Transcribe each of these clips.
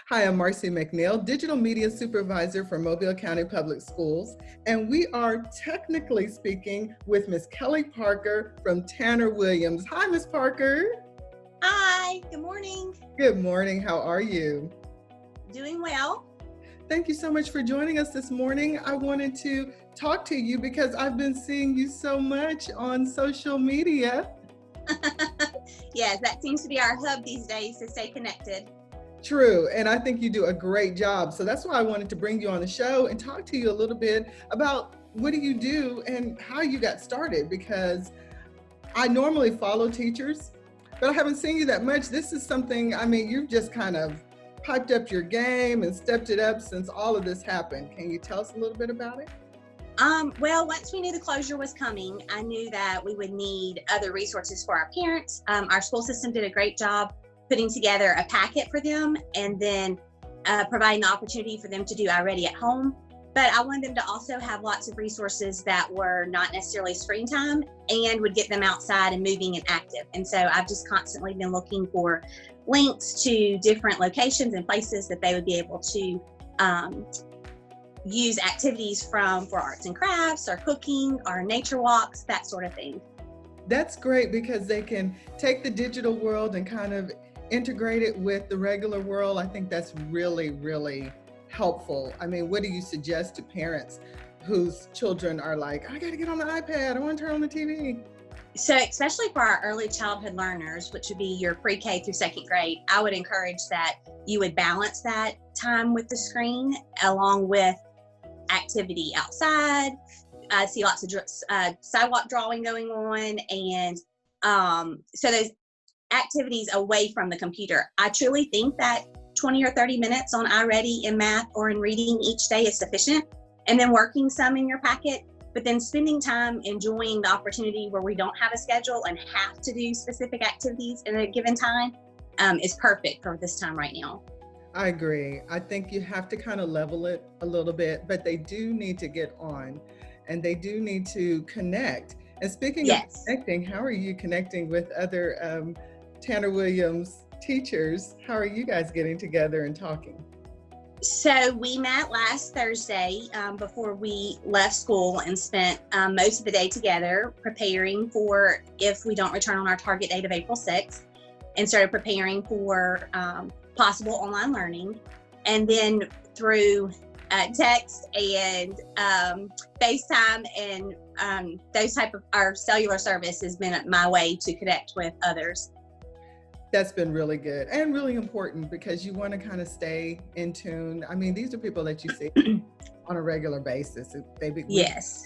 Hi, I'm Marcy McNeil, Digital Media Supervisor for Mobile County Public Schools, and we are technically speaking with Miss Kelly Parker from Tanner Williams. Hi, Miss Parker. Hi, good morning. Good morning, how are you? Doing well. Thank you so much for joining us this morning. I wanted to talk to you because I've been seeing you so much on social media. Yes, that seems to be our hub these days to stay connected. True, and I think you do a great job. So that's why I wanted to bring you on the show and talk to you a little bit about what do you do and how you got started, because I normally follow teachers, but I haven't seen you that much. This is something, I mean, you've just kind of piped up your game and stepped it up since all of this happened. Can you tell us a little bit about it? Well, once we knew the closure was coming, I knew that we would need other resources for our parents. Our school system did a great job putting together a packet for them and then providing the opportunity for them to do iReady at home. But I wanted them to also have lots of resources that were not necessarily screen time and would get them outside and moving and active. And so I've just constantly been looking for links to different locations and places that they would be able to use activities for arts and crafts or cooking or nature walks, that sort of thing. That's great because they can take the digital world and kind of integrate it with the regular world. I think that's really, really helpful. I mean, what do you suggest to parents whose children are like, I got to get on the iPad, I want to turn on the TV? So especially for our early childhood learners, which would be your pre-K through second grade, I would encourage that you would balance that time with the screen along with activity outside. I see lots of sidewalk drawing going on, and so those activities away from the computer. I truly think that 20 or 30 minutes on iReady in math or in reading each day is sufficient, and then working some in your packet, but then spending time enjoying the opportunity where we don't have a schedule and have to do specific activities in a given time is perfect for this time right now. I agree. I think you have to kind of level it a little bit, but they do need to get on and they do need to connect. And speaking of connecting, how are you connecting with other Tanner Williams teachers? How are you guys getting together and talking? So we met last Thursday before we left school and spent most of the day together preparing for if we don't return on our target date of April 6th, and started preparing for possible online learning. And then through text and FaceTime and those type of our cellular service has been my way to connect with others. That's been really good and really important because you want to kind of stay in tune. I mean, these are people that you see on a regular basis. They become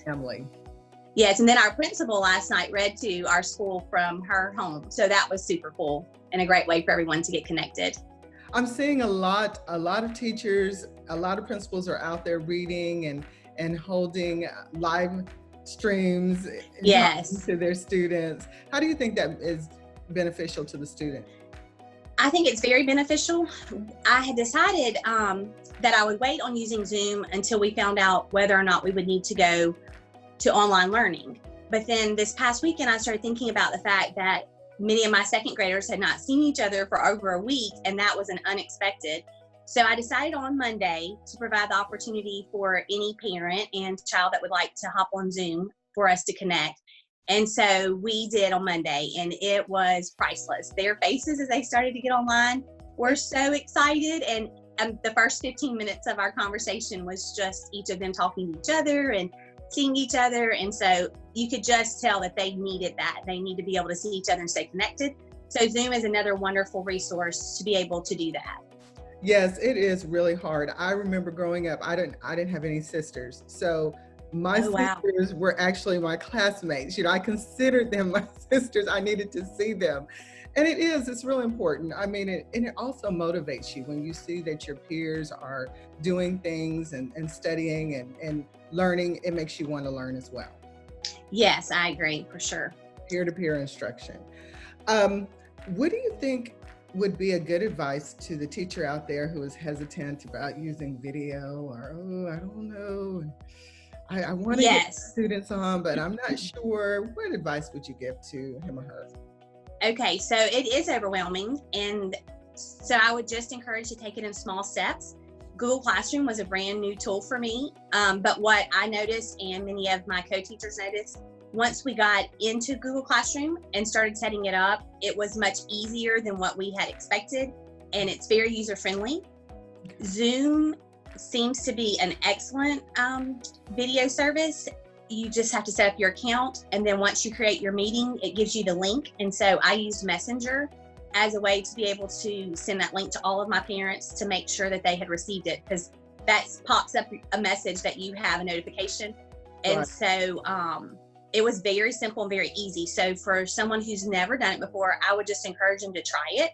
family. Yes, and then our principal last night read to our school from her home. So that was super cool and a great way for everyone to get connected. I'm seeing a lot of teachers, a lot of principals are out there reading and holding live streams to their students. How do you think that is beneficial to the student? I think it's very beneficial. I had decided that I would wait on using Zoom until we found out whether or not we would need to go to online learning. But then this past weekend, I started thinking about the fact that many of my second graders had not seen each other for over a week, and that was an unexpected. So I decided on Monday to provide the opportunity for any parent and child that would like to hop on Zoom for us to connect. And so we did on Monday, and it was priceless. Their faces as they started to get online were so excited. And the first 15 minutes of our conversation was just each of them talking to each other and seeing each other. And so you could just tell that they needed that. They need to be able to see each other and stay connected. So Zoom is another wonderful resource to be able to do that. Yes, it is really hard. I remember growing up, I didn't have any sisters. So my sisters were actually my classmates. You know, I considered them my sisters. I needed to see them. And it's really important. I mean, it also motivates you when you see that your peers are doing things and studying and learning. It makes you want to learn as well. Yes, I agree, for sure. Peer-to-peer instruction. What do you think would be a good advice to the teacher out there who is hesitant about using video or, I don't know, I want to get students on, but I'm not sure. What advice would you give to him or her? Okay, so it is overwhelming, and So I would just encourage to take it in small steps. Google Classroom was a brand new tool for me. But what I noticed, and many of my co-teachers noticed, once we got into Google Classroom and started setting it up, it was much easier than what we had expected, and it's very user-friendly. Zoom seems to be an excellent video service. You just have to set up your account, and then once you create your meeting, it gives you the link. And so I used Messenger as a way to be able to send that link to all of my parents to make sure that they had received it, because that pops up a message that you have a notification. And Right. so it was very simple and very easy. So for someone who's never done it before, I would just encourage them to try it.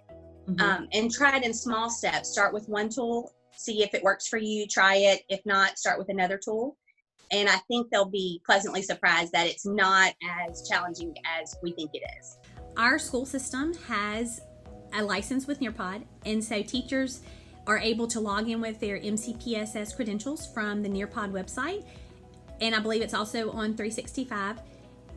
And try it in small steps. Start with one tool, see if it works for you, try it. If not, start with another tool. And I think they'll be pleasantly surprised that it's not as challenging as we think it is. Our school system has a license with Nearpod, and so teachers are able to log in with their MCPSS credentials from the Nearpod website, and I believe it's also on 365,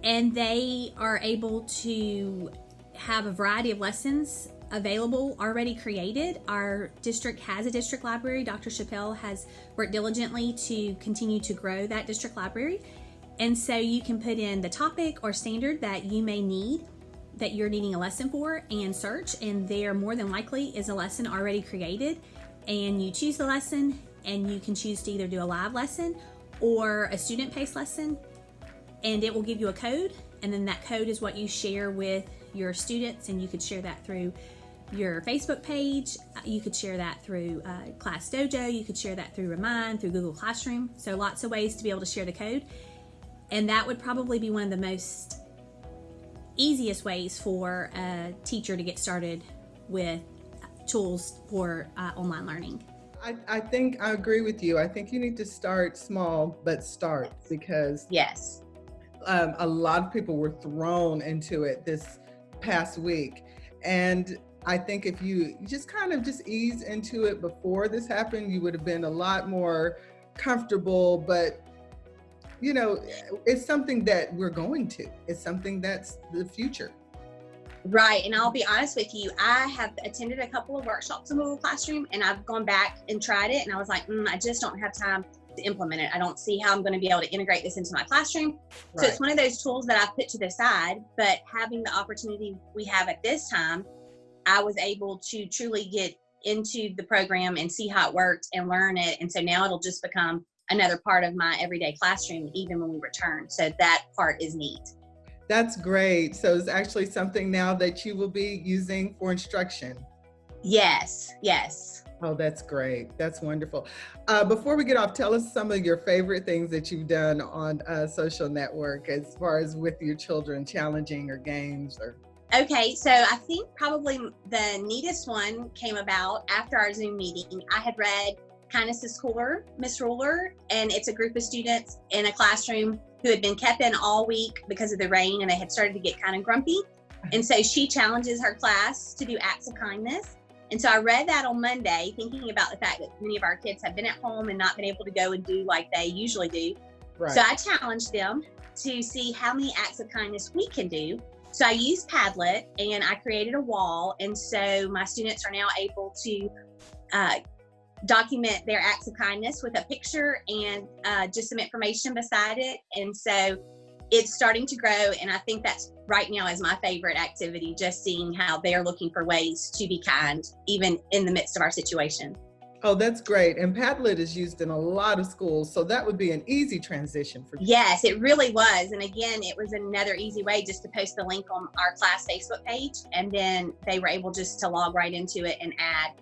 and they are able to have a variety of lessons available, already created. Our district has a district library. Dr. Chappelle has worked diligently to continue to grow that district library, and so you can put in the topic or standard that you may need, that you're needing a lesson for, and search, and there more than likely is a lesson already created, and you choose the lesson, and you can choose to either do a live lesson or a student-paced lesson, and it will give you a code, and then that code is what you share with your students, and you could share that through your Facebook page, you could share that through Class Dojo, you could share that through Remind, through Google Classroom, so lots of ways to be able to share the code, and that would probably be one of the most easiest ways for a teacher to get started with tools for online learning. I think I agree with you. I think you need to start small, but start, because Yes. a lot of people were thrown into it this past week. And I think if you just kind of just ease into it before this happened, you would have been a lot more comfortable. But you know, it's something that we're going to. It's something that's the future. Right. And I'll be honest with you, I have attended a couple of workshops in Google Classroom, and I've gone back and tried it, and I was like, I just don't have time to implement it. I don't see how I'm going to be able to integrate this into my classroom. Right. So it's one of those tools that I put to the side, but having the opportunity we have at this time, I was able to truly get into the program and see how it works and learn it. And so now it'll just become another part of my everyday classroom, even when we return. So that part is neat. That's great. So it's actually something now that you will be using for instruction. Yes. Oh, that's great. That's wonderful. Before we get off, tell us some of your favorite things that you've done on social network as far as with your children, challenging or games or. Okay, so I think probably the neatest one came about after our Zoom meeting. I had read Kindness is Cooler, Miss Ruler, and it's a group of students in a classroom who had been kept in all week because of the rain, and they had started to get kind of grumpy. And so she challenges her class to do acts of kindness. And so I read that on Monday, thinking about the fact that many of our kids have been at home and not been able to go and do like they usually do. Right. So I challenged them to see how many acts of kindness we can do. So I used Padlet, and I created a wall. And so my students are now able to document their acts of kindness with a picture and just some information beside it. And so it's starting to grow, and I think that's right now is my favorite activity, just seeing how they're looking for ways to be kind, even in the midst of our situation. Oh, that's great. And Padlet is used in a lot of schools, so that would be an easy transition for you. Yes, it really was. And again, it was another easy way just to post the link on our class Facebook page, and then they were able just to log right into it and add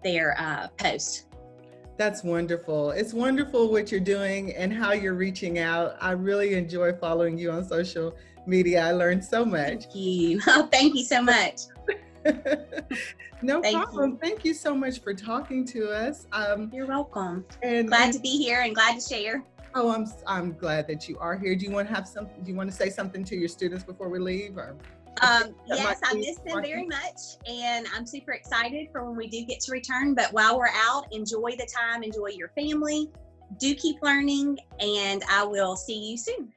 their post. That's wonderful. It's wonderful what you're doing and how you're reaching out. I really enjoy following you on social media. I learned so much. Thank you. Oh, thank you so much. No Thank problem. you. Thank you so much for talking to us. You're welcome. And Glad to be here and glad to share. Oh, I'm glad that you are here. Do you want to say something to your students before we leave? Or Yes, I miss them very much, and I'm super excited for when we do get to return. But while we're out, enjoy the time, enjoy your family, do keep learning, and I will see you soon.